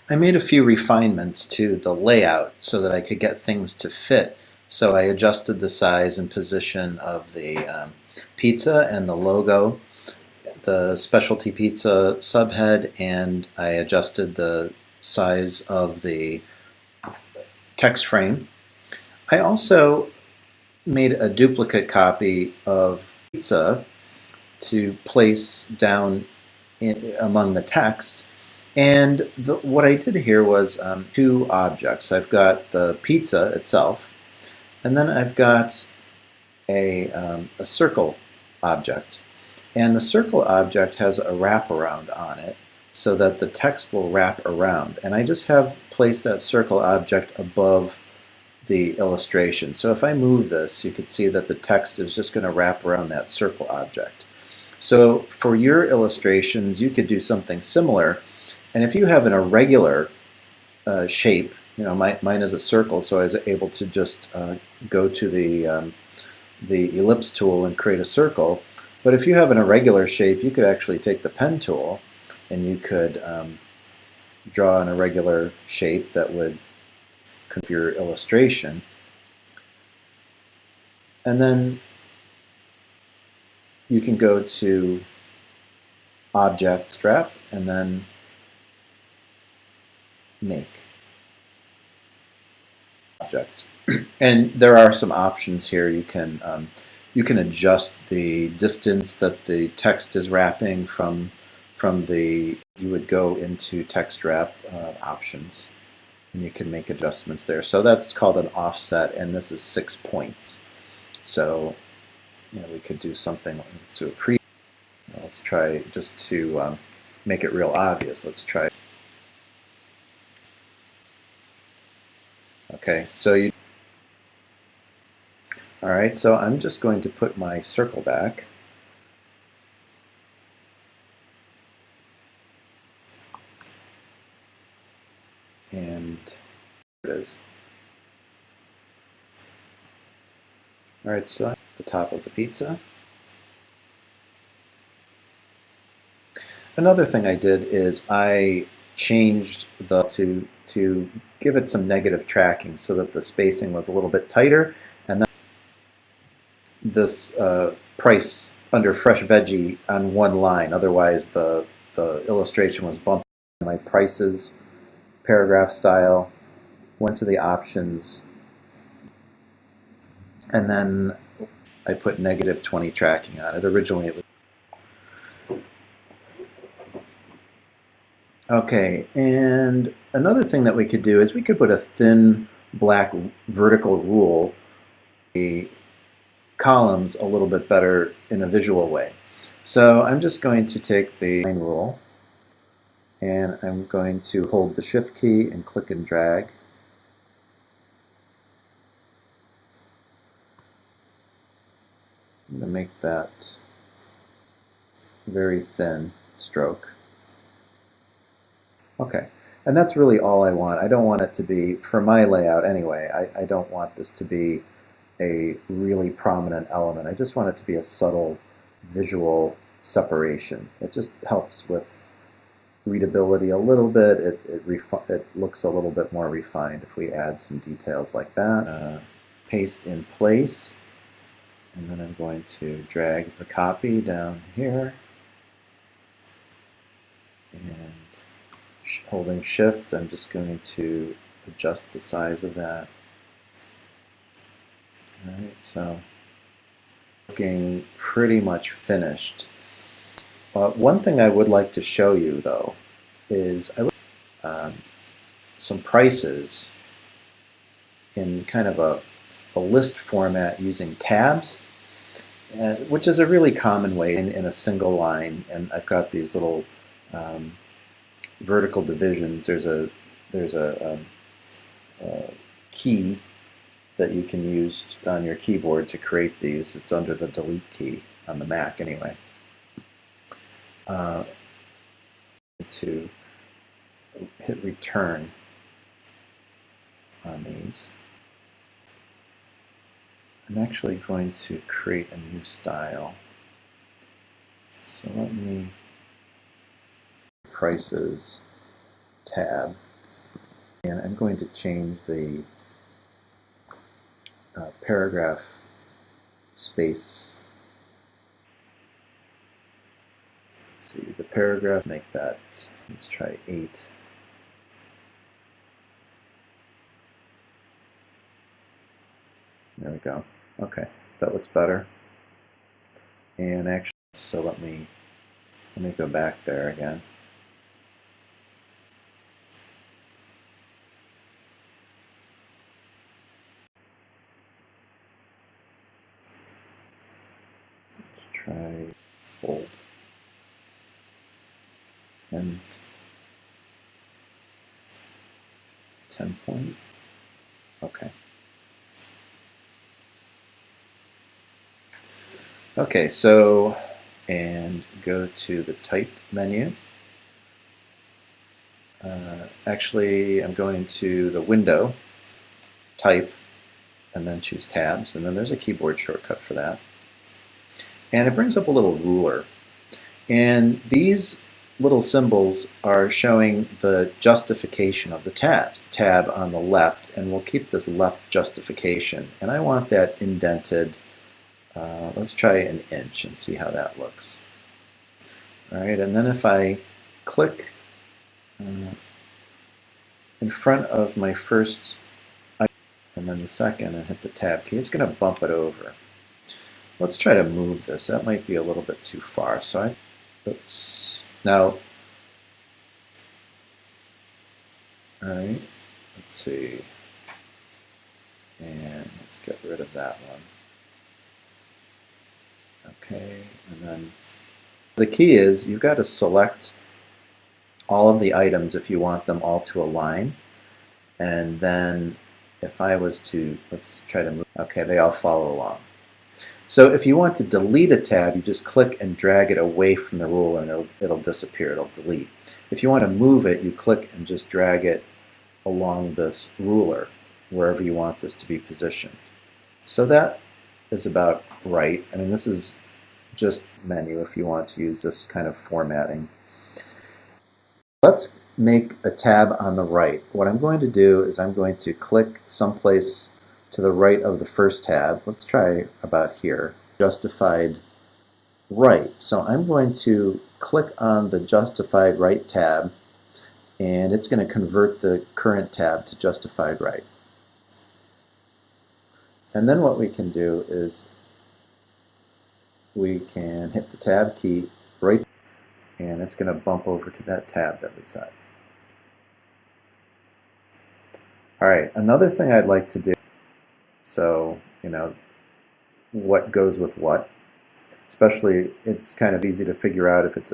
I made a few refinements to the layout so that I could get things to fit. So I adjusted the size and position of the pizza and the logo, the specialty pizza subhead, and I adjusted the size of the text frame. I also made a duplicate copy of pizza to place down among the text. And what I did here was two objects. I've got the pizza itself, and then I've got a circle object. And the circle object has a wraparound on it so that the text will wrap around. And I just have placed that circle object above the illustration. So if I move this, you can see that the text is just going to wrap around that circle object. So for your illustrations, you could do something similar. And if you have an irregular shape, mine is a circle, so I was able to just go to the ellipse tool and create a circle. But if you have an irregular shape, you could actually take the pen tool and you could draw an irregular shape that would configure your illustration. And then you can go to Object Strap and then Make Object. And there are some options here. You can adjust the distance that the text is wrapping from the. You would go into text wrap options, and you can make adjustments there. So that's called an offset, and this is 6 points. So we could do something to a pre. Let's try just to make it real obvious. Let's try. Okay, so you. All right, so I'm just going to put my circle back. And there it is. All right, so the top of the pizza. Another thing I did is I changed the to give it some negative tracking so that the spacing was a little bit tighter, and then this price under fresh veggie on one line. Otherwise, the illustration was bumped. My prices paragraph style, went to the options, and then I put -20 tracking on it. Originally it was. Okay, and another thing that we could do is we could put a thin black vertical rule the columns a little bit better in a visual way. So I'm just going to take the line rule and I'm going to hold the shift key and click and drag. I'm going to make that very thin stroke. Okay, and that's really all I want. I don't want it to be, for my layout anyway, I don't want this to be a really prominent element. I just want it to be a subtle visual separation. It just helps with readability a little bit. It looks a little bit more refined if we add some details like that. Paste in place, and then I'm going to drag the copy down here, and holding shift, I'm just going to adjust the size of that. All right, so looking pretty much finished. One thing I would like to show you though is some prices in kind of a list format using tabs, which is a really common way in a single line. And I've got these little vertical divisions. There's a key that you can use on your keyboard to create these. It's under the delete key on the Mac anyway. To hit return on these. I'm actually going to create a new style. So let me prices tab. And I'm going to change the paragraph space. Let's see, the paragraph, make that, let's try 8. There we go. Okay, that looks better. And actually, so let me go back there again. Let's try bold and 10 point. Okay. Okay, so, and go to the type menu. Actually, I'm going to the window, type, and then choose tabs, and then there's a keyboard shortcut for that. And it brings up a little ruler. And these little symbols are showing the justification of the tab on the left, and we'll keep this left justification. And I want that indented. Let's try an inch and see how that looks. All right, and then if I click in front of my first item and then the second and hit the tab key, it's going to bump it over. Let's try to move this. That might be a little bit too far. So oops. Now, all right, let's see. And let's get rid of that one. Okay, and then the key is you've got to select all of the items if you want them all to align. And then if I was to, let's try to move, okay, they all follow along. So if you want to delete a tab, you just click and drag it away from the ruler and it'll disappear, it'll delete. If you want to move it, you click and just drag it along this ruler, wherever you want this to be positioned. So that is about right. I mean, this is just menu if you want to use this kind of formatting. Let's make a tab on the right. What I'm going to do is I'm going to click someplace to the right of the first tab. Let's try about here. Justified right. So I'm going to click on the justified right tab, and it's going to convert the current tab to justified right. And then what we can do is we can hit the tab key right, and it's going to bump over to that tab that we set. All right, another thing I'd like to do, so, you know, what goes with what, especially it's kind of easy to figure out if it's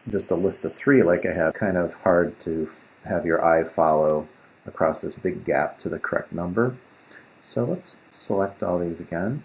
just a list of 3 like I have, kind of hard to have your eye follow across this big gap to the correct number. So let's select all these again.